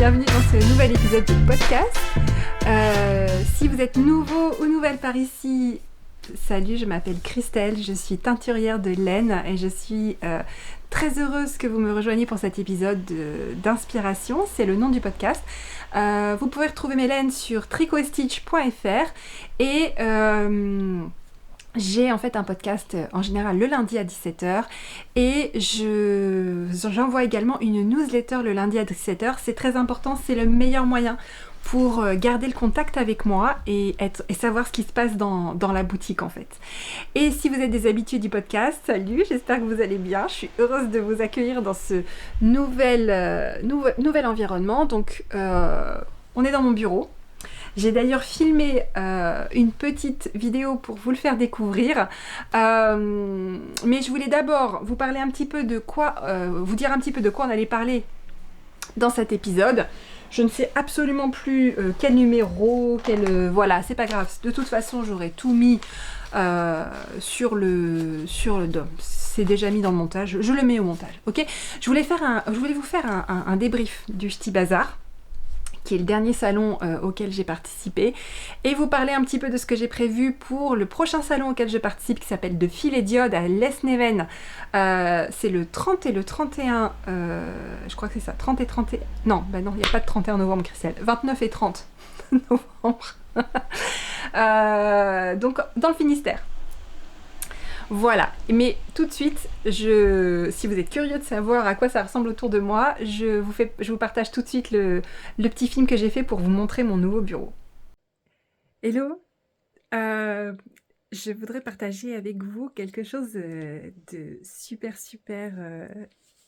bienvenue dans ce nouvel épisode du podcast. Si vous êtes nouveau ou nouvelle par ici, salut, je m'appelle Christelle, je suis teinturière de laine et je suis très heureuse que vous me rejoigniez pour cet épisode d'inspiration, c'est le nom du podcast. Vous pouvez retrouver mes laines sur tricotstitch.fr et j'ai en fait un podcast en général le lundi à 17h et j'envoie également une newsletter le lundi à 17h. C'est très important, c'est le meilleur moyen pour garder le contact avec moi et savoir ce qui se passe dans la boutique en fait. Et si vous êtes des habitués du podcast, salut, j'espère que vous allez bien. Je suis heureuse de vous accueillir dans ce nouvel environnement. Donc on est dans mon bureau. J'ai d'ailleurs filmé une petite vidéo pour vous le faire découvrir. Mais je voulais d'abord vous parler un petit peu de quoi, vous dire un petit peu de quoi on allait parler dans cet épisode. Je ne sais absolument plus quel numéro, voilà, c'est pas grave. De toute façon, j'aurais tout mis sur le DOM. C'est déjà mis dans le montage. Je le mets au montage, ok ? Je voulais vous faire un débrief du Ch'ti Bazar, qui est le dernier salon auquel j'ai participé, et vous parler un petit peu de ce que j'ai prévu pour le prochain salon auquel je participe, qui s'appelle De Fil et Diode à Lesneven. C'est le 30 et le 31, je crois que c'est ça, 30 et 31, non, il n'y a pas de 31 novembre, Christelle, 29 et 30 novembre, donc dans le Finistère. Voilà, mais tout de suite, si vous êtes curieux de savoir à quoi ça ressemble autour de moi, je vous partage tout de suite le petit film que j'ai fait pour vous montrer mon nouveau bureau. Hello, je voudrais partager avec vous quelque chose de super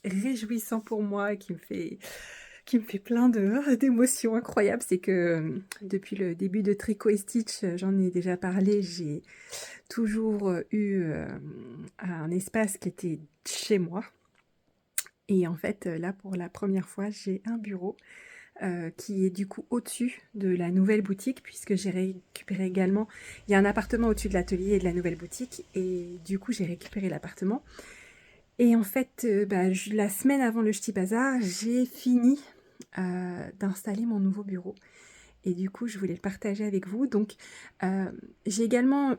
réjouissant pour moi, qui me fait plein d'émotions incroyables. C'est que depuis le début de Tricot et Stitch, j'en ai déjà parlé, j'ai toujours eu un espace qui était chez moi. Et en fait, là, pour la première fois, j'ai un bureau qui est du coup au-dessus de la nouvelle boutique, puisque j'ai récupéré également... Il y a un appartement au-dessus de l'atelier et de la nouvelle boutique, et du coup, j'ai récupéré l'appartement. Et en fait, la semaine avant le Ch'ti Bazar, j'ai fini d'installer mon nouveau bureau. Et du coup, je voulais le partager avec vous. Donc, j'ai également,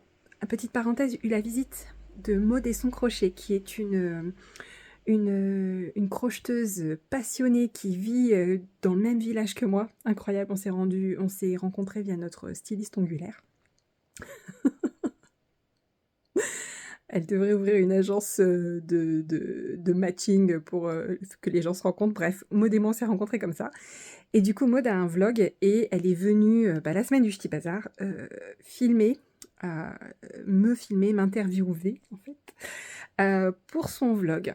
petite parenthèse, eu la visite de Maud et son crochet, qui est une crocheteuse passionnée qui vit dans le même village que moi. Incroyable, on s'est rencontrés via notre styliste ongulaire. Elle devrait ouvrir une agence de matching pour que les gens se rencontrent. Bref, Maud et moi, on s'est rencontrés comme ça. Et du coup, Maud a un vlog et elle est venue la semaine du Ch'ti Bazar m'interviewer en fait, pour son vlog.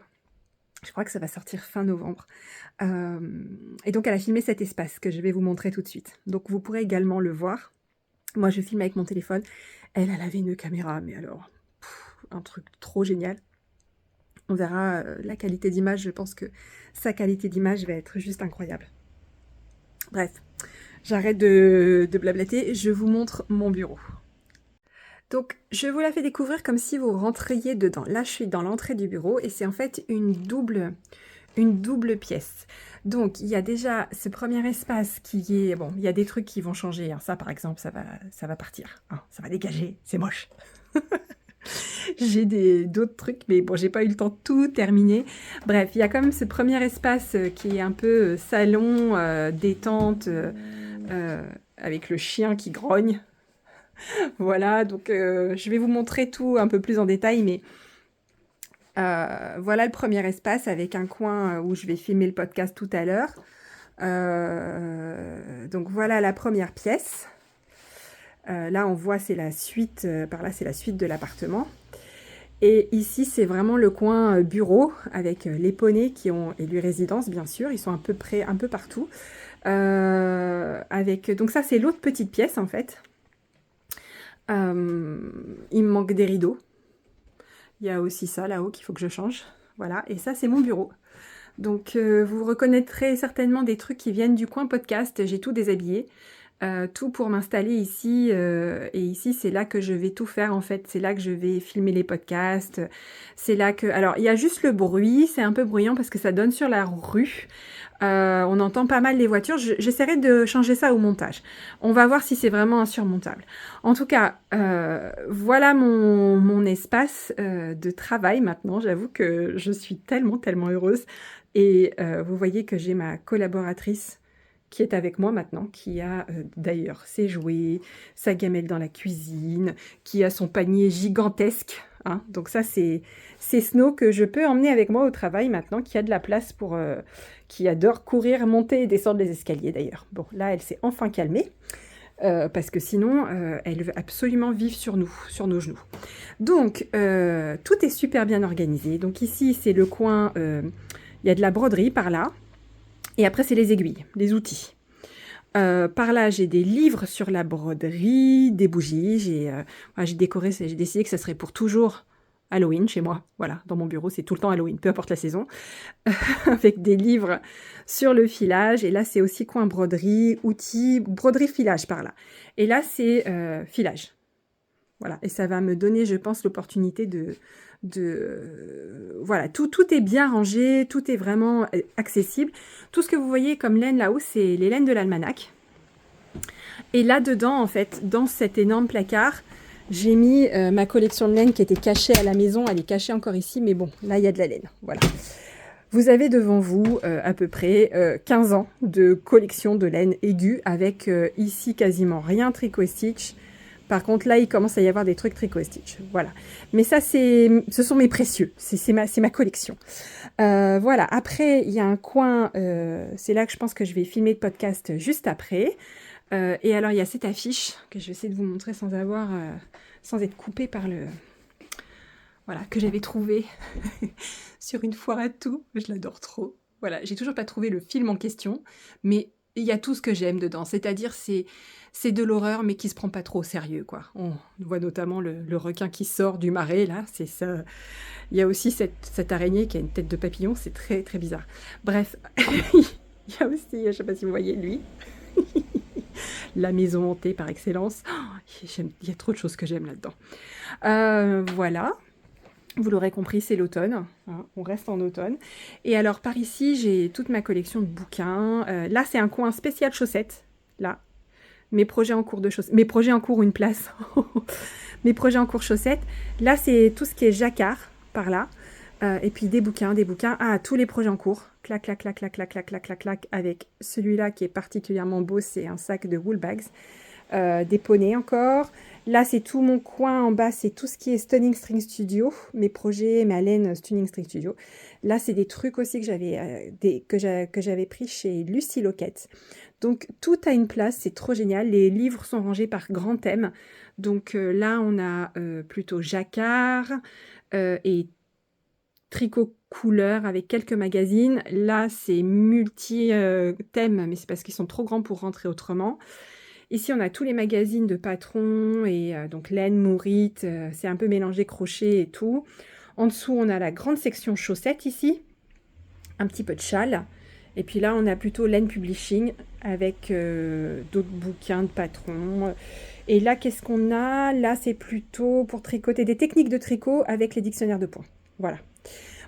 Je crois que ça va sortir fin novembre. Et donc, elle a filmé cet espace que je vais vous montrer tout de suite. Donc, vous pourrez également le voir. Moi, je filme avec mon téléphone. Elle avait une caméra, mais alors, un truc trop génial. On verra la qualité d'image. Je pense que sa qualité d'image va être juste incroyable. Bref, j'arrête de blablater. Je vous montre mon bureau. Donc, je vous la fais découvrir comme si vous rentriez dedans. Là, je suis dans l'entrée du bureau et c'est en fait une double pièce. Donc, il y a déjà ce premier espace qui est... Bon, il y a des trucs qui vont changer. Hein. Ça, par exemple, ça va partir. Hein. Ça va dégager. C'est moche. J'ai d'autres trucs, mais bon, j'ai pas eu le temps de tout terminer. Bref, il y a quand même ce premier espace qui est un peu salon, détente, avec le chien qui grogne. Voilà, donc je vais vous montrer tout un peu plus en détail, mais voilà le premier espace avec un coin où je vais filmer le podcast tout à l'heure. Donc voilà la première pièce. Là, on voit, c'est la suite, par là, c'est la suite de l'appartement. Et ici, c'est vraiment le coin bureau avec les poneys et lui résidence, bien sûr. Ils sont à peu près un peu partout. Donc ça, c'est l'autre petite pièce, en fait. Il me manque des rideaux. Il y a aussi ça là-haut qu'il faut que je change. Voilà, et ça, c'est mon bureau. Donc, vous reconnaîtrez certainement des trucs qui viennent du coin podcast. J'ai tout déshabillé. tout pour m'installer ici. Et ici, c'est là que je vais tout faire en fait. C'est là que je vais filmer les podcasts. C'est là que... Alors, il y a juste le bruit. C'est un peu bruyant parce que ça donne sur la rue. On entend pas mal les voitures. J'essaierai de changer ça au montage. On va voir si c'est vraiment insurmontable. En tout cas, voilà mon espace de travail maintenant. J'avoue que je suis tellement heureuse. Et vous voyez que j'ai ma collaboratrice qui est avec moi maintenant, qui a d'ailleurs ses jouets, sa gamelle dans la cuisine, qui a son panier gigantesque. Hein. Donc ça, c'est Snow que je peux emmener avec moi au travail maintenant, qui a de la place pour... qui adore courir, monter et descendre les escaliers d'ailleurs. Bon, là, elle s'est enfin calmée. Parce que sinon, elle veut absolument vivre sur nous, sur nos genoux. Donc, tout est super bien organisé. Donc ici, c'est le coin... Il y a de la broderie par là. Et après, c'est les aiguilles, les outils. Par là, j'ai des livres sur la broderie, des bougies. J'ai décoré, j'ai décidé que ça serait pour toujours Halloween chez moi. Voilà, dans mon bureau, c'est tout le temps Halloween, peu importe la saison. Avec des livres sur le filage. Et là, c'est aussi coin broderie, outils, broderie filage par là. Et là, c'est filage. Voilà, et ça va me donner, je pense, l'opportunité voilà, tout est bien rangé, tout est vraiment accessible. Tout ce que vous voyez comme laine là-haut, c'est les laines de l'almanach. Et là-dedans, en fait, dans cet énorme placard, j'ai mis ma collection de laine qui était cachée à la maison. Elle est cachée encore ici, mais bon, là, il y a de la laine. Voilà. Vous avez devant vous à peu près 15 ans de collection de laine aiguë avec ici quasiment rien tricot stitch. Par contre, là, il commence à y avoir des trucs tricot stitch. Voilà. Mais ça, ce sont mes précieux. C'est ma collection. Voilà. Après, il y a un coin. C'est là que je pense que je vais filmer le podcast juste après. Et alors, il y a cette affiche que je vais essayer de vous montrer sans être coupée par le... Voilà, que j'avais trouvée sur une foire à tout. Je l'adore trop. Voilà. J'ai toujours pas trouvé le film en question, mais il y a tout ce que j'aime dedans. C'est-à-dire, c'est de l'horreur, mais qui se prend pas trop au sérieux, quoi. On voit notamment le requin qui sort du marais, là, c'est ça. Il y a aussi cette araignée qui a une tête de papillon, c'est très, très bizarre. Bref, il y a aussi, je sais pas si vous voyez, lui, la maison hantée par excellence. Oh, il y a trop de choses que j'aime là-dedans. Voilà. Vous l'aurez compris, c'est l'automne. Hein, on reste en automne. Et alors, par ici, j'ai toute ma collection de bouquins. Là, c'est un coin spécial chaussettes. Là. Mes projets en cours de chaussettes. Mes projets en cours, une place. Mes projets en cours chaussettes. Là, c'est tout ce qui est jacquard, par là. Et puis des bouquins. Ah, tous les projets en cours. Clac, clac, clac, clac, clac, clac, clac, clac, clac. Avec celui-là qui est particulièrement beau, c'est un sac de wool bags. Des poneys encore. Là, c'est tout mon coin en bas, c'est tout ce qui est Stunning String Studio, mes projets, ma laine Stunning String Studio. Là, c'est des trucs aussi que j'avais pris chez Lucie Loquette. Donc, tout a une place, c'est trop génial. Les livres sont rangés par grand thème. Donc là, on a plutôt jacquard et tricot couleur avec quelques magazines. Là, c'est multi-thèmes, mais c'est parce qu'ils sont trop grands pour rentrer autrement. Ici, on a tous les magazines de Patron et donc laine, mourite, c'est un peu mélangé crochet et tout. En dessous, on a la grande section chaussettes ici, un petit peu de châle. Et puis là, on a plutôt laine publishing avec d'autres bouquins de Patron. Et là, qu'est-ce qu'on a? Là, c'est plutôt pour tricoter des techniques de tricot avec les dictionnaires de points. Voilà.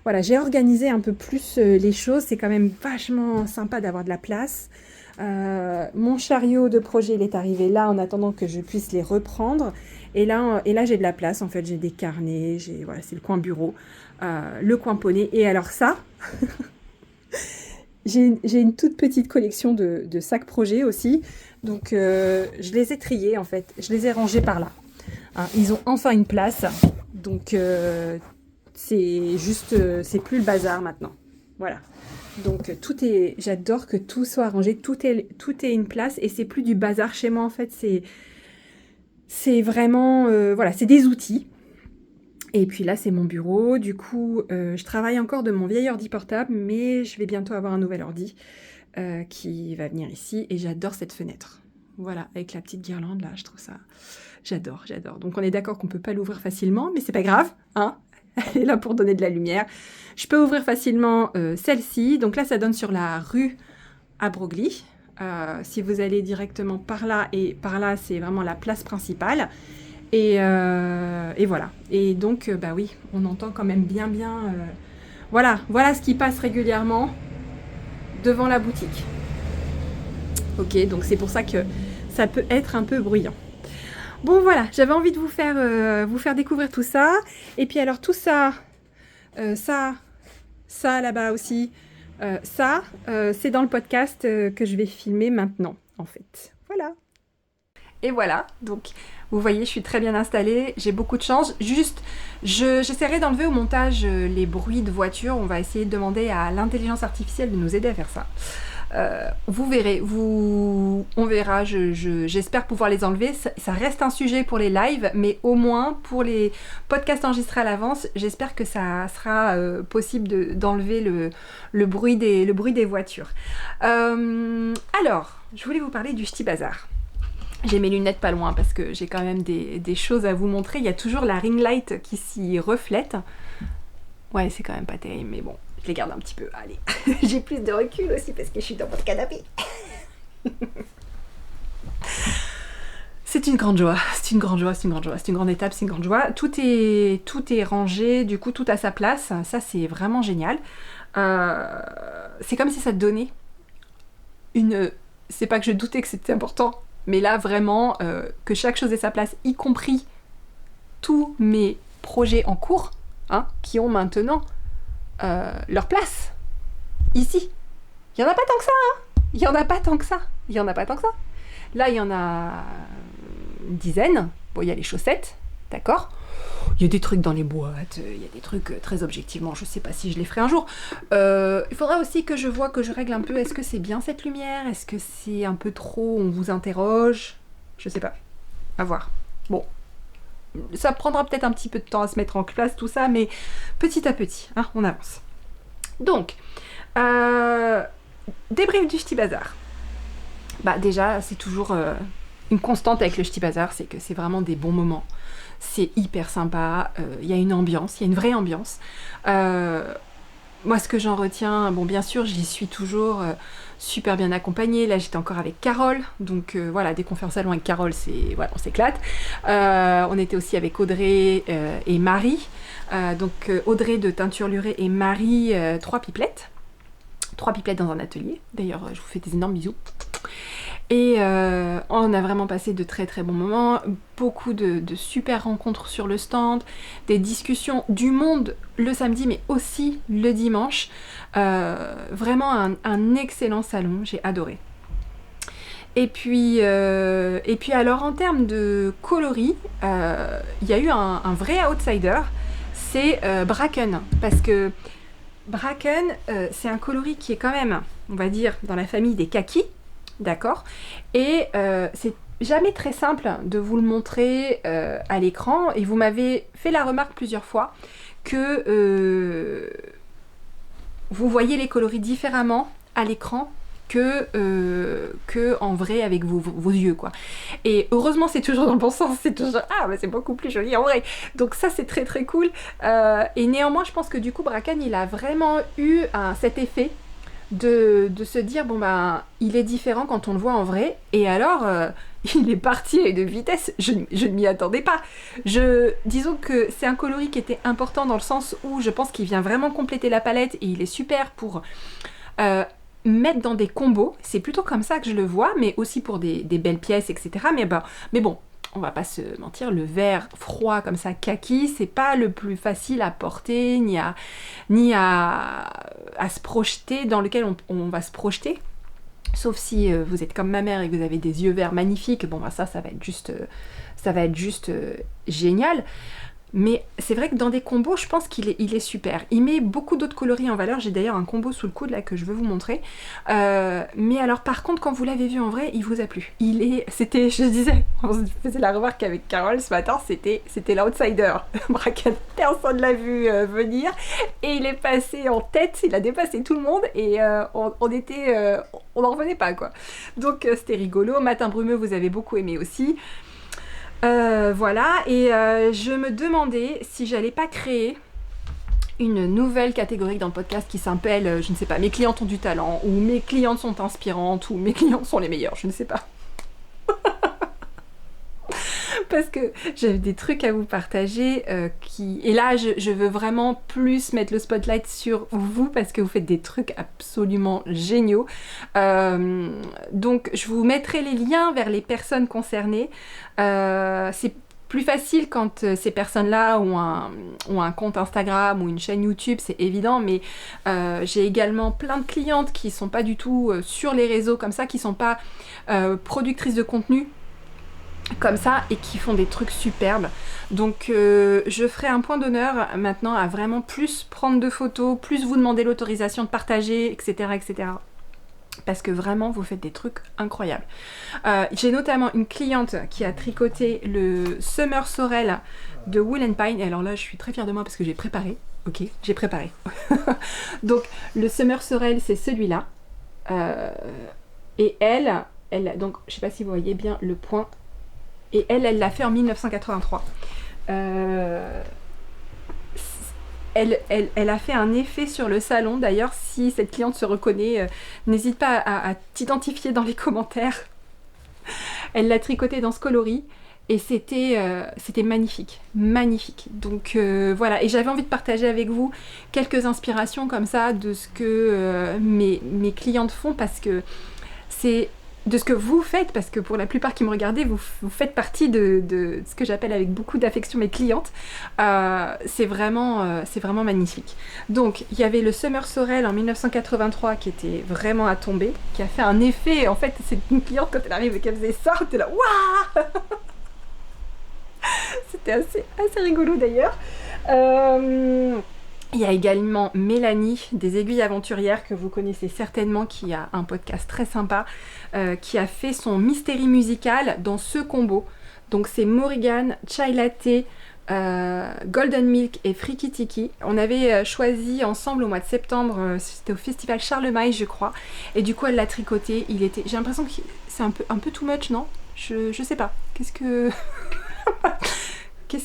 Voilà, j'ai organisé un peu plus les choses. C'est quand même vachement sympa d'avoir de la place. Mon chariot de projet, il est arrivé là en attendant que je puisse les reprendre. Et là j'ai de la place. En fait, j'ai des carnets. Voilà, c'est le coin bureau, le coin poney. Et alors ça, j'ai une toute petite collection de sacs projets aussi. Donc, je les ai triés en fait. Je les ai rangés par là. Hein, ils ont enfin une place. Donc, c'est plus le bazar maintenant. Voilà. Donc j'adore que tout soit rangé, tout est une place et c'est plus du bazar chez moi en fait, c'est vraiment, voilà, c'est des outils. Et puis là c'est mon bureau, du coup je travaille encore de mon vieil ordi portable, mais je vais bientôt avoir un nouvel ordi qui va venir ici et j'adore cette fenêtre. Voilà, avec la petite guirlande là, je trouve ça, j'adore. Donc on est d'accord qu'on peut pas l'ouvrir facilement, mais c'est pas grave, hein. Elle est là pour donner de la lumière. Je peux ouvrir facilement celle-ci. Donc là, ça donne sur la rue à Broglie. si vous allez directement par là, et par là c'est vraiment la place principale. Et voilà. Et donc, bah oui, on entend quand même bien. Voilà ce qui passe régulièrement devant la boutique. Ok, donc c'est pour ça que ça peut être un peu bruyant. Bon voilà, j'avais envie de vous faire découvrir tout ça. Et puis alors tout ça, ça là-bas aussi, c'est dans le podcast que je vais filmer maintenant, en fait. Voilà. Et voilà, donc vous voyez, je suis très bien installée, j'ai beaucoup de chance. Juste, j'essaierai d'enlever au montage les bruits de voiture. On va essayer de demander à l'intelligence artificielle de nous aider à faire ça. Vous verrez, on verra, j'espère pouvoir les enlever. Ça reste un sujet pour les lives, mais au moins pour les podcasts enregistrés à l'avance, j'espère que ça sera possible d'enlever le bruit des voitures. Alors, je voulais vous parler du Ch'ti Bazar. J'ai mes lunettes pas loin parce que j'ai quand même des choses à vous montrer. Il y a toujours la ring light qui s'y reflète. Ouais, c'est quand même pas terrible, mais bon, je les garde un petit peu. Allez, j'ai plus de recul aussi parce que je suis dans votre canapé. C'est une grande joie, c'est une grande étape, c'est une grande joie. Tout est rangé, du coup tout à sa place. Ça c'est vraiment génial. C'est comme si ça te donnait une... C'est pas que je doutais que c'était important, mais là vraiment que chaque chose ait sa place, y compris tous mes projets en cours, qui ont maintenant leur place ici. Il y en a pas tant que ça, il y en a pas tant que ça. Là il y en a une dizaine. Bon, il y a les chaussettes, d'accord. Il y a des trucs dans les boîtes, il y a des trucs très objectivement, je sais pas si je les ferai un jour. Il faudra aussi que je règle un peu, est-ce que c'est bien cette lumière? Est-ce que c'est un peu trop, on vous interroge? Je sais pas. À voir. Bon. Ça prendra peut-être un petit peu de temps à se mettre en place tout ça, mais petit à petit, on avance. Donc, débrief du Ch'ti Bazar. Bah déjà, c'est toujours une constante avec le Ch'ti Bazar, c'est que c'est vraiment des bons moments. C'est hyper sympa, il y a une ambiance, il y a une vraie ambiance. Moi, ce que j'en retiens, bon, bien sûr, j'y suis toujours super bien accompagnée. Là, j'étais encore avec Carole, donc voilà, dès qu'on fait un salon avec Carole, voilà, on s'éclate. On était aussi avec Audrey et Marie. Donc Audrey de Teinture Lurée et Marie, 3 pipelettes. 3 pipelettes dans un atelier. D'ailleurs, je vous fais des énormes bisous. Et on a vraiment passé de très très bons moments, beaucoup de super rencontres sur le stand, des discussions du monde le samedi mais aussi le dimanche. Vraiment un excellent salon, j'ai adoré. Et puis alors en termes de coloris, il y a eu un vrai outsider, c'est Bracken, parce que Bracken c'est un coloris qui est quand même, on va dire, dans la famille des kakis. D'accord. Et c'est jamais très simple de vous le montrer à l'écran. Et vous m'avez fait la remarque plusieurs fois que vous voyez les coloris différemment à l'écran que en vrai avec vos yeux, quoi. Et heureusement, c'est toujours dans le bon sens. C'est toujours c'est beaucoup plus joli en vrai. Donc ça, c'est très très cool. Et néanmoins, je pense que du coup, Bracken, il a vraiment eu cet effet de se dire, bon ben, il est différent quand on le voit en vrai, et alors, il est parti à une vitesse, je ne m'y attendais pas. Disons que c'est un coloris qui était important dans le sens où je pense qu'il vient vraiment compléter la palette, et il est super pour mettre dans des combos, c'est plutôt comme ça que je le vois, mais aussi pour des belles pièces, etc. Mais bon, on va pas se mentir, le vert froid comme ça, kaki, c'est pas le plus facile à porter, ni à se projeter, dans lequel on va se projeter. Sauf si vous êtes comme ma mère et que vous avez des yeux verts magnifiques, bon bah ça va être juste génial. Mais c'est vrai que dans des combos, je pense qu'il est super. Il met beaucoup d'autres coloris en valeur. J'ai d'ailleurs un combo sous le coude là que je veux vous montrer. Mais alors par contre, quand vous l'avez vu en vrai, il vous a plu. Je disais, on se faisait la remarque avec Carole ce matin, c'était l'outsider. Bracken, personne l'a vu venir. Et il est passé en tête, il a dépassé tout le monde. Et on n'en revenait pas, quoi. Donc c'était rigolo. Matin brumeux, vous avez beaucoup aimé aussi. Voilà, et je me demandais si j'allais pas créer une nouvelle catégorie dans le podcast qui s'appelle, je ne sais pas, mes clientes ont du talent, ou mes clientes sont inspirantes, ou mes clientes sont les meilleures, je ne sais pas. Parce que j'avais des trucs à vous partager et là je veux vraiment plus mettre le spotlight sur vous parce que vous faites des trucs absolument géniaux. Donc je vous mettrai les liens vers les personnes concernées. C'est plus facile quand ces personnes-là ont un compte Instagram ou une chaîne YouTube, c'est évident, mais j'ai également plein de clientes qui sont pas du tout sur les réseaux comme ça, qui sont pas productrices de contenu comme ça et qui font des trucs superbes. Donc je ferai un point d'honneur maintenant à vraiment plus prendre de photos, plus vous demander l'autorisation de partager, etc. etc. Parce que vraiment vous faites des trucs incroyables. J'ai notamment une cliente qui a tricoté le Summer Sorel de Wool & Pine. Et alors là je suis très fière de moi parce que j'ai préparé. Ok, j'ai préparé. Donc le Summer Sorel c'est celui-là. Et elle, donc je sais pas si vous voyez bien le point. Et elle l'a fait en 1983. Elle a fait un effet sur le salon. D'ailleurs, si cette cliente se reconnaît, n'hésite pas à t'identifier dans les commentaires. Elle l'a tricoté dans ce coloris. Et c'était magnifique. Magnifique. Donc voilà. Et j'avais envie de partager avec vous quelques inspirations comme ça de ce que mes clientes font. Parce que c'est... de ce que vous faites, parce que pour la plupart qui me regardez, vous faites partie de ce que j'appelle avec beaucoup d'affection mes clientes. C'est vraiment magnifique. Donc, il y avait le Summer Sorel en 1983 qui était vraiment à tomber, qui a fait un effet. En fait, c'est une cliente, quand elle arrive et qu'elle faisait ça, t'es là, waouh. C'était assez rigolo d'ailleurs. Il y a également Mélanie des Aiguilles Aventurières que vous connaissez certainement, qui a un podcast très sympa, qui a fait son Mystery musical dans ce combo. Donc c'est Morrigan, Chai Latte, Golden Milk et Freaky Tiki. On avait choisi ensemble au mois de septembre, c'était au festival Charlemagne je crois, et du coup elle l'a tricoté. J'ai l'impression que c'est un peu too much, non? Je sais pas. Qu'est-ce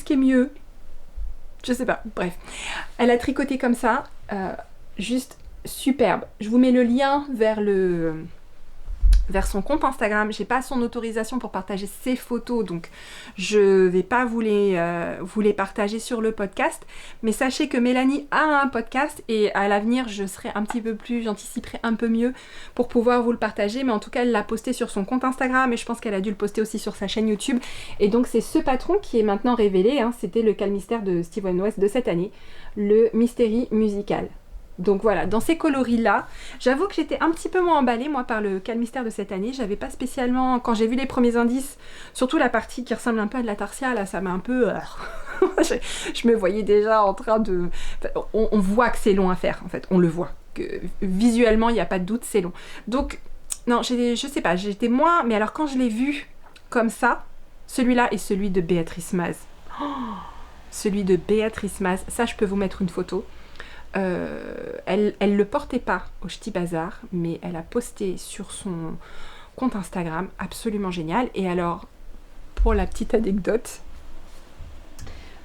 qui est mieux? Je sais pas, bref. Elle a tricoté comme ça, juste superbe. Je vous mets le lien vers son compte Instagram. J'ai pas son autorisation pour partager ses photos, donc je vais pas vous les partager sur le podcast. Mais sachez que Mélanie a un podcast et à l'avenir, j'anticiperai un peu mieux pour pouvoir vous le partager. Mais en tout cas, elle l'a posté sur son compte Instagram et je pense qu'elle a dû le poster aussi sur sa chaîne YouTube. Et donc, c'est ce patron qui est maintenant révélé. Hein. C'était le Calmystère de Steven West de cette année, le Mystery Musical. Donc voilà, dans ces coloris-là, j'avoue que j'étais un petit peu moins emballée, moi, par le Calmystère de cette année. J'avais pas spécialement, quand j'ai vu les premiers indices, surtout la partie qui ressemble un peu à de la tarsia, là, ça m'a un peu... je me voyais déjà en train de... On voit que c'est long à faire, en fait, on le voit. Que, visuellement, il n'y a pas de doute, c'est long. Donc, non, je sais pas, j'étais moins... Mais alors, quand je l'ai vu comme ça, celui-là est celui de Béatrice Maz. Oh, celui de Béatrice Maz, ça, je peux vous mettre une photo. Elle le portait pas au Ch'ti Bazar, mais elle a posté sur son compte Instagram, absolument génial. Et alors, pour la petite anecdote,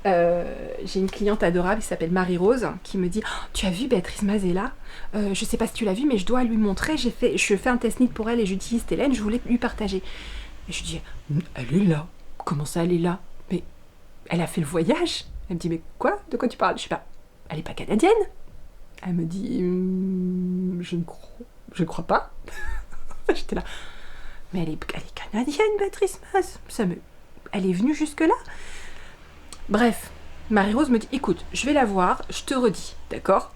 j'ai une cliente adorable qui s'appelle Marie-Rose qui me dit oh, tu as vu Béatrice Mazella, je sais pas si tu l'as vu, mais je dois lui montrer. Je fais un test knit pour elle et j'utilise Hélène, je voulais lui partager. Et je dis elle est là. Comment ça, elle est là? Mais elle a fait le voyage. Elle me dit mais quoi? De quoi tu parles? Je sais pas. Elle est pas canadienne? Elle me dit je ne crois pas. J'étais là. Mais elle est canadienne, Béatrice Maz. Elle est venue jusque là. Bref, Marie-Rose me dit écoute, je vais la voir, je te redis, d'accord?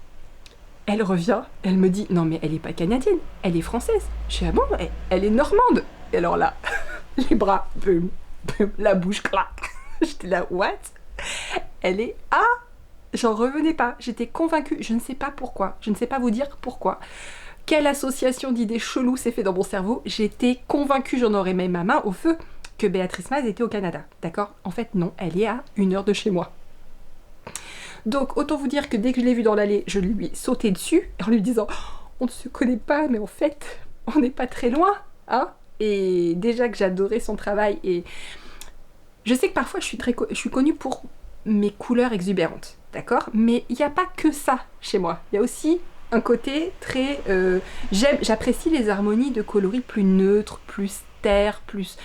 Elle revient, elle me dit non mais elle est pas canadienne, elle est française. Je dis ah bon, elle est normande. Et alors là, les bras, boum, boum, la bouche clac. J'étais là what? Elle est j'en revenais pas, j'étais convaincue, je ne sais pas pourquoi, je ne sais pas vous dire pourquoi. Quelle association d'idées cheloues s'est fait dans mon cerveau? J'étais convaincue, j'en aurais même ma main au feu, que Béatrice Maz était au Canada, d'accord? En fait non, elle est à 1 heure de chez moi. Donc autant vous dire que dès que je l'ai vue dans l'allée, je lui ai sauté dessus en lui disant on ne se connaît pas, mais en fait on n'est pas très loin, hein? Et déjà que j'adorais son travail, et je sais que parfois je suis connue pour mes couleurs exubérantes. d'accord? Mais il n'y a pas que ça chez moi. Il y a aussi un côté très... j'apprécie les harmonies de coloris plus neutres, plus terre, plus...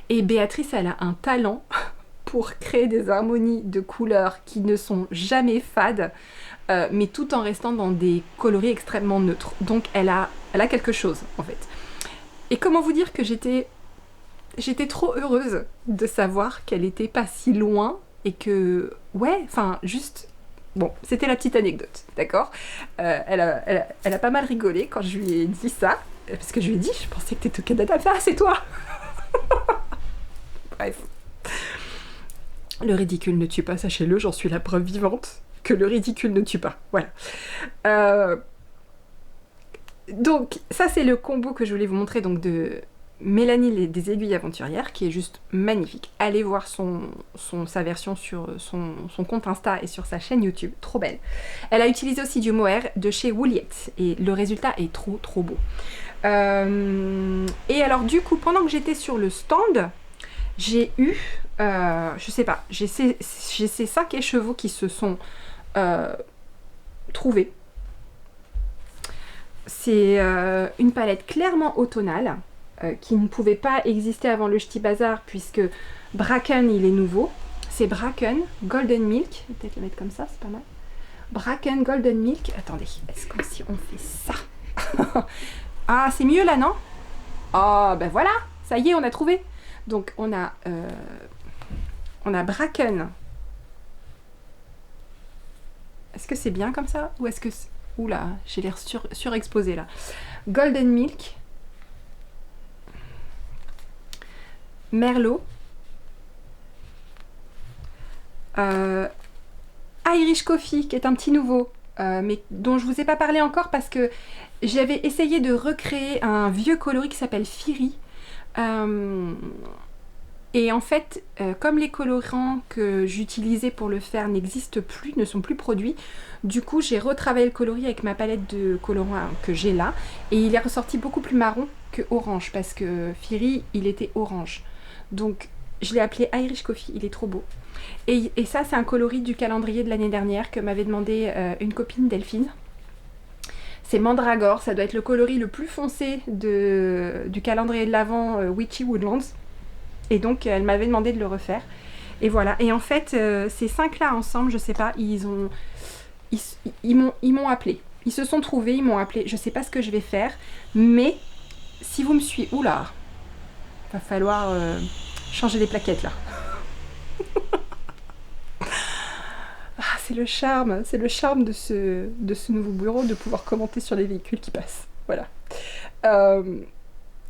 Et Béatrice, elle a un talent pour créer des harmonies de couleurs qui ne sont jamais fades, mais tout en restant dans des coloris extrêmement neutres. Donc elle a quelque chose, en fait. Et comment vous dire que j'étais trop heureuse de savoir qu'elle était pas si loin et que, ouais, enfin, juste... Bon, c'était la petite anecdote, d'accord? Elle a pas mal rigolé quand je lui ai dit ça, parce que je lui ai dit, je pensais que t'étais au Canada. Ah, c'est toi! Bref. Le ridicule ne tue pas, sachez-le, j'en suis la preuve vivante que le ridicule ne tue pas. Voilà. Donc, ça c'est le combo que je voulais vous montrer, donc de Mélanie des aiguilles aventurières, qui est juste magnifique. Allez voir sa version sur son compte Insta et sur sa chaîne YouTube, trop belle. Elle a utilisé aussi du mohair de chez Wooliette, et le résultat est trop trop beau. Et alors du coup, pendant que j'étais sur le stand, j'ai eu, je sais pas, j'ai ces 5 écheveaux qui se sont trouvés. C'est une palette clairement automnale, qui ne pouvait pas exister avant le Ch'ti Bazar, puisque Bracken, il est nouveau. C'est Bracken Golden Milk. Je vais peut-être le mettre comme ça, c'est pas mal. Bracken Golden Milk. Attendez, est-ce que si on fait ça Ah, c'est mieux là, non? Oh, ben voilà, ça y est, on a trouvé. Donc, on a Bracken. Est-ce que c'est bien comme ça? Ou est-ce que... Oula, j'ai l'air surexposé là. Golden Milk. Merlot. Irish Coffee, qui est un petit nouveau, mais dont je vous ai pas parlé encore parce que j'avais essayé de recréer un vieux coloris qui s'appelle Firi. Et en fait, comme les colorants que j'utilisais pour le faire n'existent plus, ne sont plus produits, du coup j'ai retravaillé le coloris avec ma palette de colorants que j'ai là, et il est ressorti beaucoup plus marron que orange, parce que Firi, il était orange. Donc je l'ai appelé Irish Coffee, il est trop beau. Et ça, c'est un coloris du calendrier de l'année dernière que m'avait demandé une copine, Delphine. C'est Mandragore, ça doit être le coloris le plus foncé du calendrier de l'Avent Witchy Woodlands. Et donc, elle m'avait demandé de le refaire. Et voilà. Et en fait, ces 5-là ensemble, je sais pas, ils m'ont appelé. Ils se sont trouvés, ils m'ont appelé. Je sais pas ce que je vais faire, mais si vous me suivez... Oula, va falloir changer les plaquettes là. C'est le charme de ce nouveau bureau, de pouvoir commenter sur les véhicules qui passent. Voilà.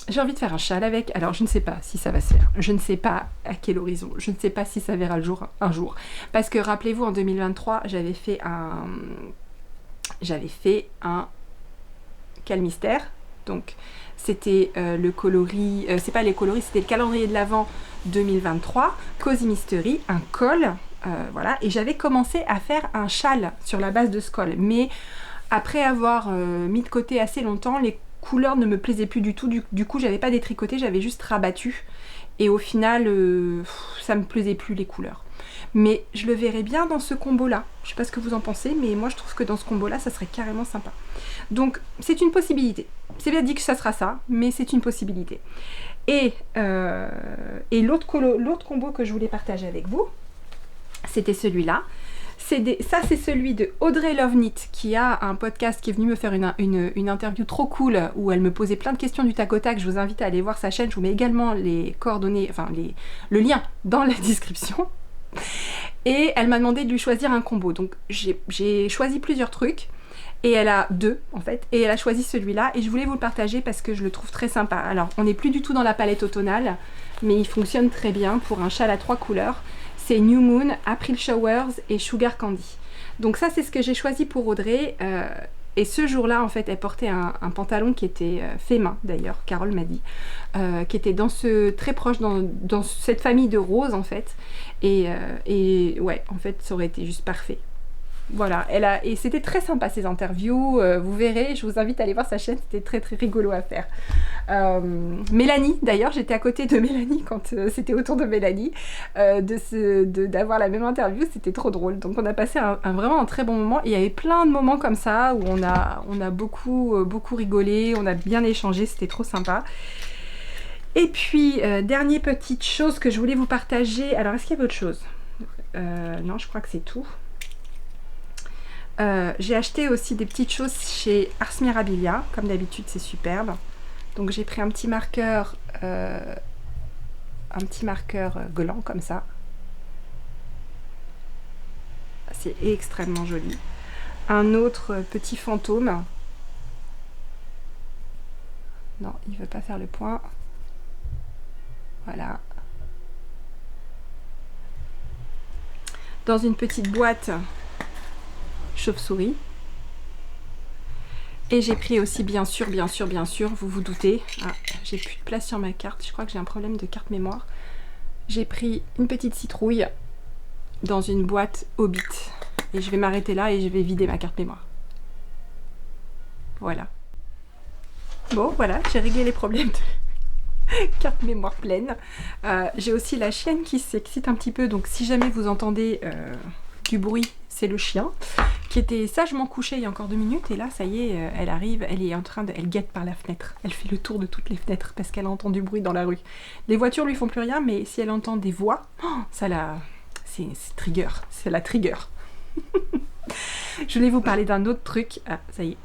J'ai envie de faire un châle avec, alors je ne sais pas si ça va se faire, je ne sais pas à quel horizon, je ne sais pas si ça verra le jour un jour. Parce que rappelez-vous, en 2023, j'avais fait un calmystère, donc c'était le coloris, c'est pas les coloris, c'était le calendrier de l'Avent 2023, Cozy Mystery, un col, voilà, et j'avais commencé à faire un châle sur la base de ce col, mais après avoir mis de côté assez longtemps, les couleurs ne me plaisaient plus du tout, du coup j'avais pas détricoté, j'avais juste rabattu, et au final ça me plaisait plus les couleurs. Mais je le verrais bien dans ce combo là, je sais pas ce que vous en pensez, mais moi je trouve que dans ce combo là ça serait carrément sympa. Donc c'est une possibilité, c'est bien dit que ça sera ça, mais c'est une possibilité. Et l'autre combo que je voulais partager avec vous, c'était celui-là. Ça c'est celui de Audrey Lovenit, qui a un podcast, qui est venu me faire une interview trop cool où elle me posait plein de questions du tac au tac. Je vous invite à aller voir sa chaîne, je vous mets également les coordonnées, enfin le lien dans la description. Et elle m'a demandé de lui choisir un combo, donc j'ai choisi plusieurs trucs, et elle a 2 en fait, et elle a choisi celui-là, et je voulais vous le partager parce que je le trouve très sympa. Alors on n'est plus du tout dans la palette automnale, mais il fonctionne très bien pour un châle à 3 couleurs. C'est New Moon, April Showers et Sugar Candy. Donc ça c'est ce que j'ai choisi pour Audrey, et ce jour-là en fait elle portait un pantalon qui était fait main d'ailleurs, Carole m'a dit, qui était très proche dans cette famille de roses en fait, et ouais en fait ça aurait été juste parfait. voilà, et c'était très sympa ces interviews, vous verrez, je vous invite à aller voir sa chaîne, c'était très très rigolo à faire. Mélanie, d'ailleurs, j'étais à côté de Mélanie quand c'était autour de Mélanie, d'avoir la même interview, c'était trop drôle. Donc on a passé vraiment un très bon moment, et il y avait plein de moments comme ça où on a beaucoup rigolé, on a bien échangé, c'était trop sympa. Et puis, dernière petite chose que je voulais vous partager, alors est-ce qu'il y avait autre chose? Non, je crois que c'est tout. J'ai acheté aussi des petites choses chez Ars Mirabilia, comme d'habitude c'est superbe. Donc j'ai pris un petit marqueur gland comme ça. C'est extrêmement joli. Un autre petit fantôme. Non, il ne veut pas faire le point. Voilà. Dans une petite boîte chauve-souris. Et j'ai pris aussi, bien sûr, vous vous doutez, j'ai plus de place sur ma carte, je crois que j'ai un problème de carte mémoire. J'ai pris une petite citrouille dans une boîte Hobbit. Et je vais m'arrêter là et je vais vider ma carte mémoire. Voilà. Bon, voilà, j'ai réglé les problèmes de carte mémoire pleine. J'ai aussi la chienne qui s'excite un petit peu, donc si jamais vous entendez du bruit, c'est le chien qui était sagement couché il y a encore 2 minutes, et là ça y est, elle arrive, elle guette par la fenêtre, elle fait le tour de toutes les fenêtres parce qu'elle entend du bruit dans la rue. Les voitures lui font plus rien, mais si elle entend des voix, ça la... c'est trigger, c'est la trigger. Je voulais vous parler d'un autre truc. Ah, ça y est,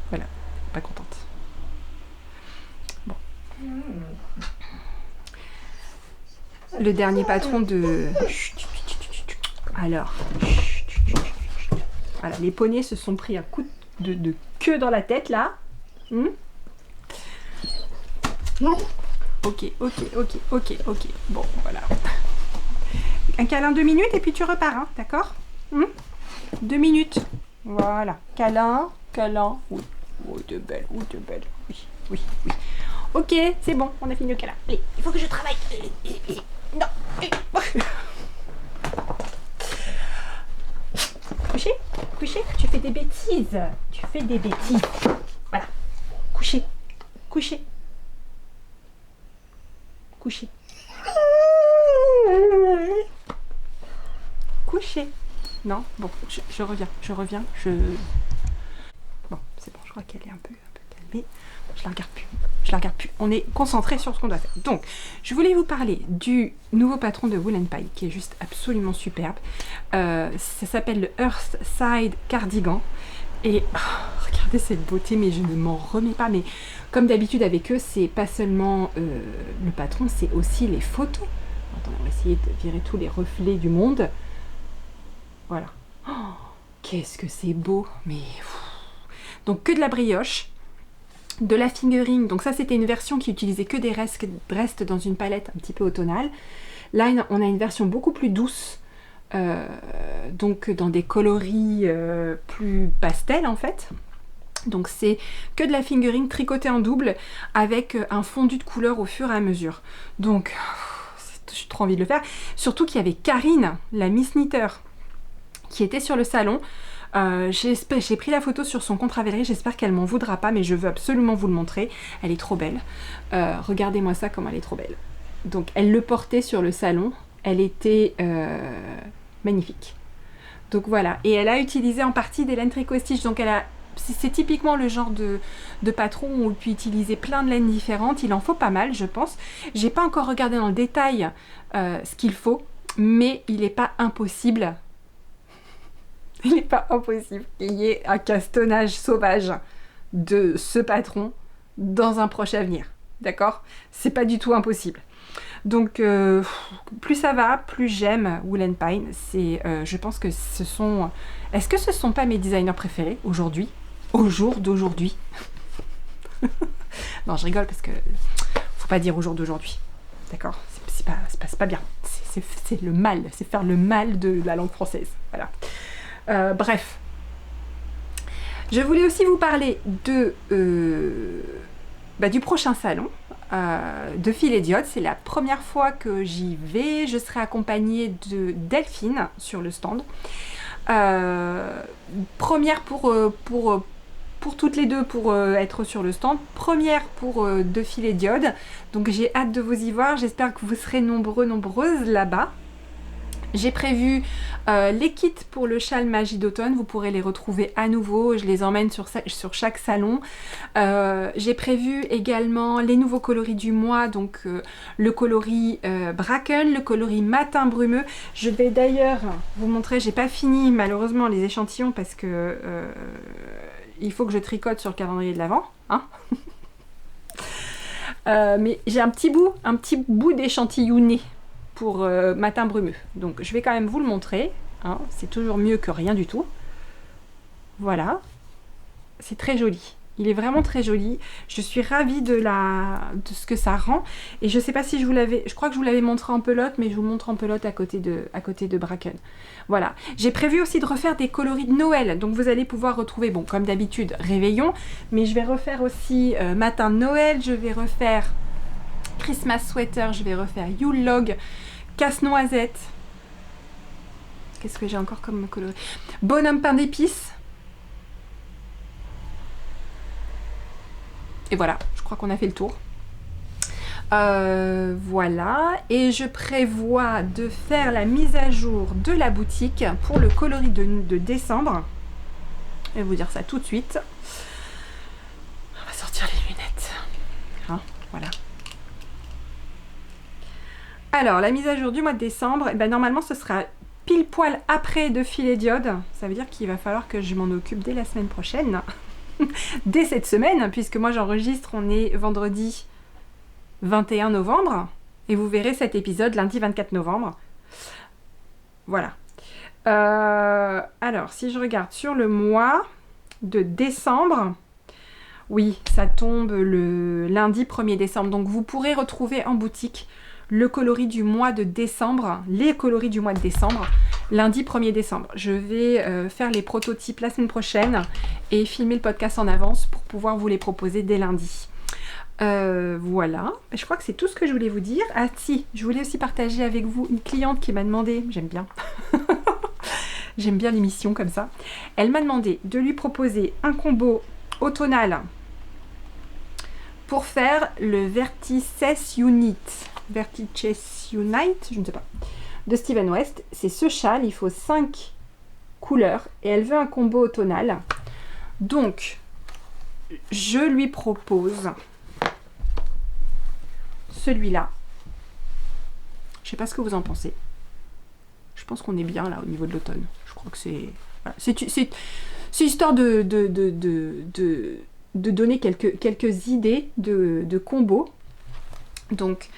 voilà, pas contente. Bon. Le dernier patron de... Alors... Voilà, les poneys se sont pris un coup de queue dans la tête, là. Ok. Bon, voilà. Un câlin 2 minutes et puis tu repars, hein, d'accord 2 minutes. Voilà. Câlin. Oui. Oh, de belle. Oui. Ok, c'est bon, on a fini le câlin. Allez, il faut que je travaille. Non. Coucher, tu fais des bêtises. Voilà. Coucher. Non, bon, je reviens. Bon, c'est bon, je crois qu'elle est un peu calmée. Je la regarde plus. On est concentré sur ce qu'on doit faire. Donc, je voulais vous parler du nouveau patron de Wool & Pie, qui est juste absolument superbe. Ça s'appelle le Earthside Cardigan. Et regardez cette beauté, mais je ne m'en remets pas. Mais comme d'habitude avec eux, c'est pas seulement le patron, c'est aussi les photos. Attendez, on va essayer de virer tous les reflets du monde. Voilà. Oh, qu'est-ce que c'est beau. Mais... Donc, que de la brioche. De la fingering, donc ça c'était une version qui utilisait que des restes dans une palette un petit peu automnale. Là on a une version beaucoup plus douce, donc dans des coloris plus pastel en fait. Donc c'est que de la fingering tricotée en double avec un fondu de couleur au fur et à mesure. Donc j'ai trop envie de le faire. Surtout qu'il y avait Karine, la Miss Knitter, qui était sur le salon. J'ai pris la photo sur son compte Ravelry, j'espère qu'elle m'en voudra pas, mais je veux absolument vous le montrer. Elle est trop belle. Regardez-moi ça, comme elle est trop belle. Donc elle le portait sur le salon, elle était magnifique. Donc voilà, et elle a utilisé en partie des laines tricot stitch, donc c'est typiquement le genre de patron où on peut utiliser plein de laines différentes, il en faut pas mal je pense. J'ai pas encore regardé dans le détail ce qu'il faut, mais il n'est pas impossible. Il n'est pas impossible qu'il y ait un castonnage sauvage de ce patron dans un proche avenir. D'accord? C'est pas du tout impossible. Donc, plus ça va, plus j'aime Wool & Pine. Je pense que ce sont... Est-ce que ce sont pas mes designers préférés aujourd'hui? Au jour d'aujourd'hui? Non, je rigole parce que... Faut pas dire au jour d'aujourd'hui. D'accord? C'est pas bien. C'est le mal. C'est faire le mal de la langue française. Voilà. Bref, je voulais aussi vous parler du prochain salon de Fil Idiote. C'est la première fois que j'y vais. Je serai accompagnée de Delphine sur le stand. Première pour toutes les deux pour être sur le stand. Première pour 2 filets d'iode. Donc j'ai hâte de vous y voir. J'espère que vous serez nombreuses là-bas. J'ai prévu les kits pour le châle magie d'automne, vous pourrez les retrouver à nouveau, je les emmène sur chaque salon. J'ai prévu également les nouveaux coloris du mois, donc le coloris Bracken, le coloris matin brumeux. Je vais d'ailleurs vous montrer, j'ai pas fini malheureusement les échantillons parce que il faut que je tricote sur le calendrier de l'Avent, hein. Mais j'ai un petit bout d'échantillonné pour matin brumeux. Donc je vais quand même vous le montrer, hein. C'est toujours mieux que rien du tout. Voilà. C'est très joli. Il est vraiment très joli. Je suis ravie de ce que ça rend. Et je sais pas si je crois que je vous l'avais montré en pelote, mais je vous montre en pelote à côté de Bracken. Voilà. J'ai prévu aussi de refaire des coloris de Noël. Donc vous allez pouvoir retrouver, bon, comme d'habitude, Réveillon. Mais je vais refaire aussi Matin de Noël. Je vais refaire Christmas Sweater. Je vais refaire Yule Log. Casse-noisette. Qu'est-ce que j'ai encore comme coloris? Bonhomme pain d'épices. Et voilà, je crois qu'on a fait le tour. Voilà, et je prévois de faire la mise à jour de la boutique pour le coloris de décembre. Je vais vous dire ça tout de suite. On va sortir les lunettes. Hein, voilà. Alors, la mise à jour du mois de décembre, eh ben, normalement ce sera pile poil après de filet d'iode. Ça veut dire qu'il va falloir que je m'en occupe dès la semaine prochaine. Dès cette semaine, puisque moi j'enregistre, on est vendredi 21 novembre, et vous verrez cet épisode lundi 24 novembre. Voilà. Alors, si je regarde sur le mois de décembre, oui, ça tombe le lundi 1er décembre, donc vous pourrez retrouver en boutique le coloris du mois de décembre, les coloris du mois de décembre, lundi 1er décembre. Je vais faire les prototypes la semaine prochaine et filmer le podcast en avance pour pouvoir vous les proposer dès lundi. Voilà, je crois que c'est tout ce que je voulais vous dire. Ah si, je voulais aussi partager avec vous une cliente qui m'a demandé, j'aime bien, j'aime bien l'émission comme ça, elle m'a demandé de lui proposer un combo automnal pour faire le Vertices Unite, je ne sais pas, de Steven West. C'est ce châle, il faut 5 couleurs et elle veut un combo automnal. Donc, je lui propose celui-là. Je sais pas ce que vous en pensez. Je pense qu'on est bien là au niveau de l'automne. Je crois que c'est... Voilà. C'est histoire de donner quelques idées de combos. Donc,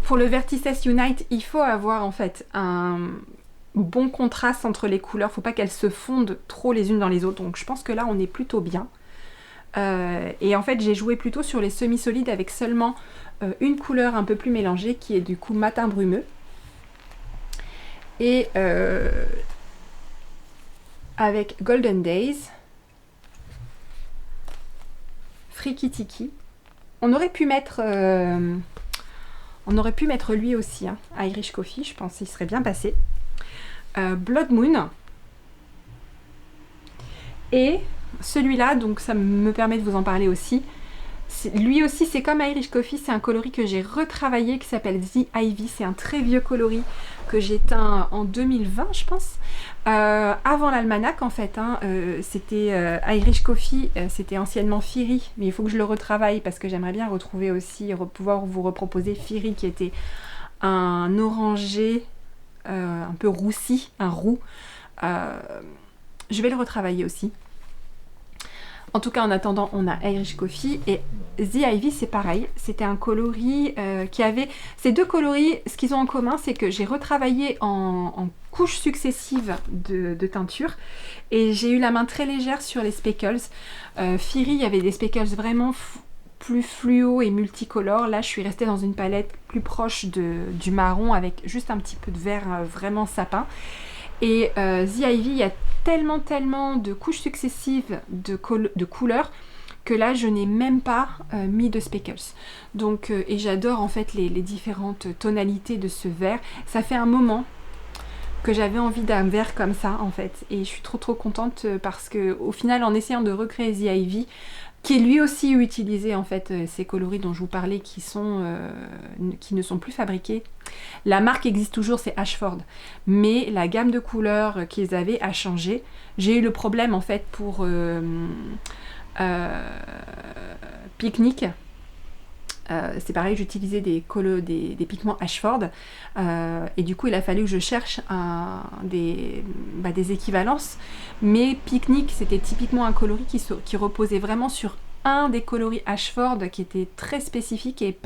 pour le Vertices Unite, il faut avoir en fait un bon contraste entre les couleurs. Faut pas qu'elles se fondent trop les unes dans les autres. Donc, je pense que là, on est plutôt bien. Et en fait, j'ai joué plutôt sur les semi-solides avec seulement une couleur un peu plus mélangée qui est du coup matin brumeux. Et avec Golden Days, Freaky Tiki. On aurait pu mettre lui aussi, hein, Irish Coffee, je pense qu'il serait bien passé. Blood Moon. Et celui-là, donc ça me permet de vous en parler aussi. Lui aussi, c'est comme Irish Coffee, c'est un coloris que j'ai retravaillé qui s'appelle The Ivy. C'est un très vieux coloris que j'ai teint en 2020, je pense. Avant l'almanach, en fait, hein, c'était Irish Coffee, c'était anciennement Fiery, mais il faut que je le retravaille parce que j'aimerais bien retrouver aussi, pouvoir vous reproposer Fiery qui était un orangé un peu roussi, un roux. Je vais le retravailler aussi. En tout cas, en attendant, on a Irish Coffee et The Ivy, c'est pareil. C'était un coloris qui avait... Ces deux coloris, ce qu'ils ont en commun, c'est que j'ai retravaillé en couches successives de teinture et j'ai eu la main très légère sur les speckles. Fiery, il y avait des speckles vraiment plus fluo et multicolores. Là, je suis restée dans une palette plus proche du marron avec juste un petit peu de vert vraiment sapin. Et The Ivy, il y a tellement de couches successives de couleurs que là je n'ai même pas mis de speckles. Donc, et j'adore en fait les différentes tonalités de ce vert. Ça fait un moment que j'avais envie d'un vert comme ça en fait. Et je suis trop contente parce que au final, en essayant de recréer The Ivy, qui est lui aussi utilisé en fait ces coloris dont je vous parlais qui ne sont plus fabriqués. La marque existe toujours, c'est Ashford, mais la gamme de couleurs qu'ils avaient a changé. J'ai eu le problème en fait pour Picnic. C'est pareil, j'utilisais des pigments Ashford et du coup il a fallu que je cherche des équivalences, mais Picnic c'était typiquement un coloris qui reposait vraiment sur un des coloris Ashford qui était très spécifique et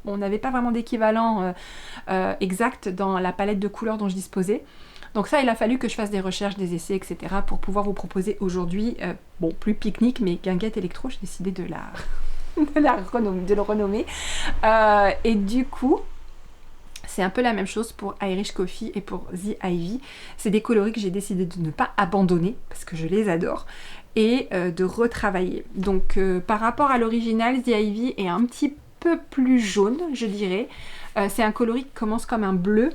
on n'avait pas vraiment d'équivalent exact dans la palette de couleurs dont je disposais. Donc ça, il a fallu que je fasse des recherches, des essais, etc. pour pouvoir vous proposer aujourd'hui, plus Picnic, mais Guinguette Electro, j'ai décidé de le renommer. Et du coup, c'est un peu la même chose pour Irish Coffee et pour The Ivy. C'est des coloris que j'ai décidé de ne pas abandonner, parce que je les adore, et de retravailler. Donc par rapport à l'original, The Ivy est un petit peu plus jaune, je dirais. C'est un coloris qui commence comme un bleu.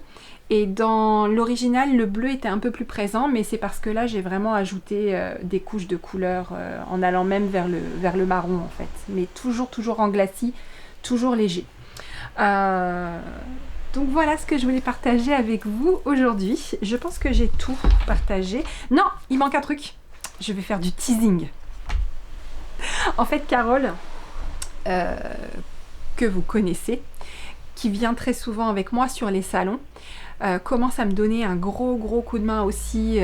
Et dans l'original, le bleu était un peu plus présent, mais c'est parce que là, j'ai vraiment ajouté des couches de couleurs en allant même vers le marron, en fait. Mais toujours en glacis, toujours léger. Donc voilà ce que je voulais partager avec vous aujourd'hui. Je pense que j'ai tout partagé. Non, il manque un truc. Je vais faire du teasing. En fait, Carole, que vous connaissez, qui vient très souvent avec moi sur les salons, commence à me donner un gros coup de main aussi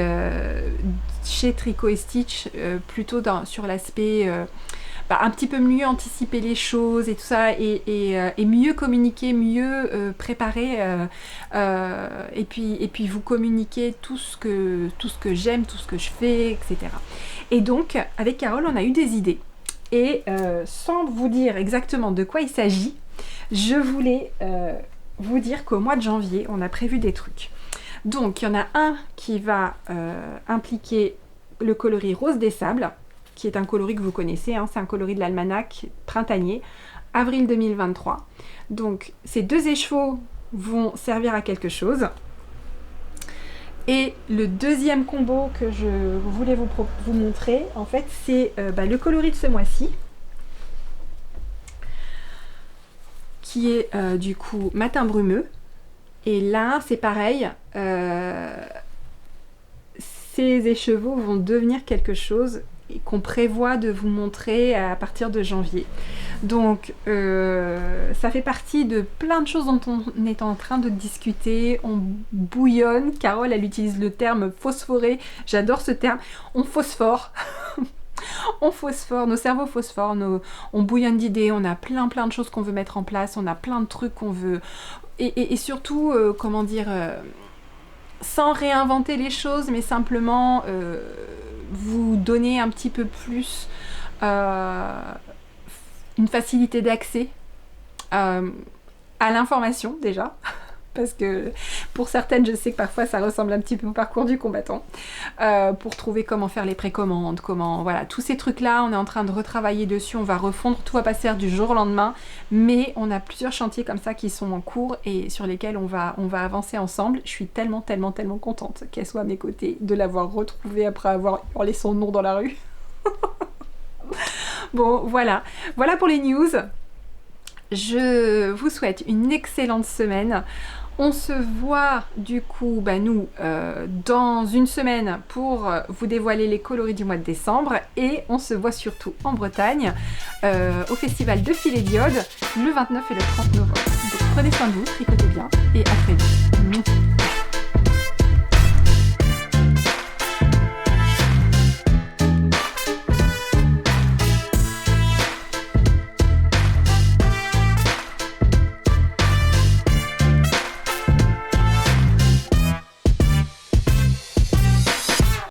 chez Tricot et Stitch, plutôt sur l'aspect un petit peu mieux anticiper les choses et tout ça, et mieux communiquer, mieux préparer, et puis vous communiquer tout ce que j'aime, tout ce que je fais, etc. Et donc, avec Carole, on a eu des idées. Et sans vous dire exactement de quoi il s'agit, je voulais vous dire qu'au mois de janvier, on a prévu des trucs. Donc, il y en a un qui va impliquer le coloris Rose des Sables, qui est un coloris que vous connaissez, hein, c'est un coloris de l'almanach printanier, avril 2023. Donc, ces deux écheveaux vont servir à quelque chose. Et le deuxième combo que je voulais vous montrer, en fait, c'est le coloris de ce mois-ci, qui est du coup Matin Brumeux. Et là, c'est pareil, ces écheveaux vont devenir quelque chose qu'on prévoit de vous montrer à partir de janvier. Donc, ça fait partie de plein de choses dont on est en train de discuter. On bouillonne. Carole, elle utilise le terme phosphorer. J'adore ce terme. On phosphore. On phosphore, nos cerveaux phosphorent, on bouillonne d'idées, on a plein de choses qu'on veut mettre en place, on a plein de trucs qu'on veut... Et surtout, sans réinventer les choses, mais simplement vous donner un petit peu plus une facilité d'accès à l'information déjà. Parce que pour certaines, je sais que parfois ça ressemble un petit peu au parcours du combattant, pour trouver comment faire les précommandes, voilà, tous ces trucs-là, on est en train de retravailler dessus, on va refondre, tout va pas se faire du jour au lendemain, mais on a plusieurs chantiers comme ça qui sont en cours et sur lesquels on va avancer ensemble. Je suis tellement contente qu'elle soit à mes côtés, de l'avoir retrouvée après avoir hurlé son nom dans la rue. Bon, voilà pour les news. Je vous souhaite une excellente semaine. On se voit du coup, nous, dans une semaine pour vous dévoiler les coloris du mois de décembre. Et on se voit surtout en Bretagne, au festival de Filet Diode, le 29 et le 30 novembre. Donc prenez soin de vous, tricotez bien et à très vite.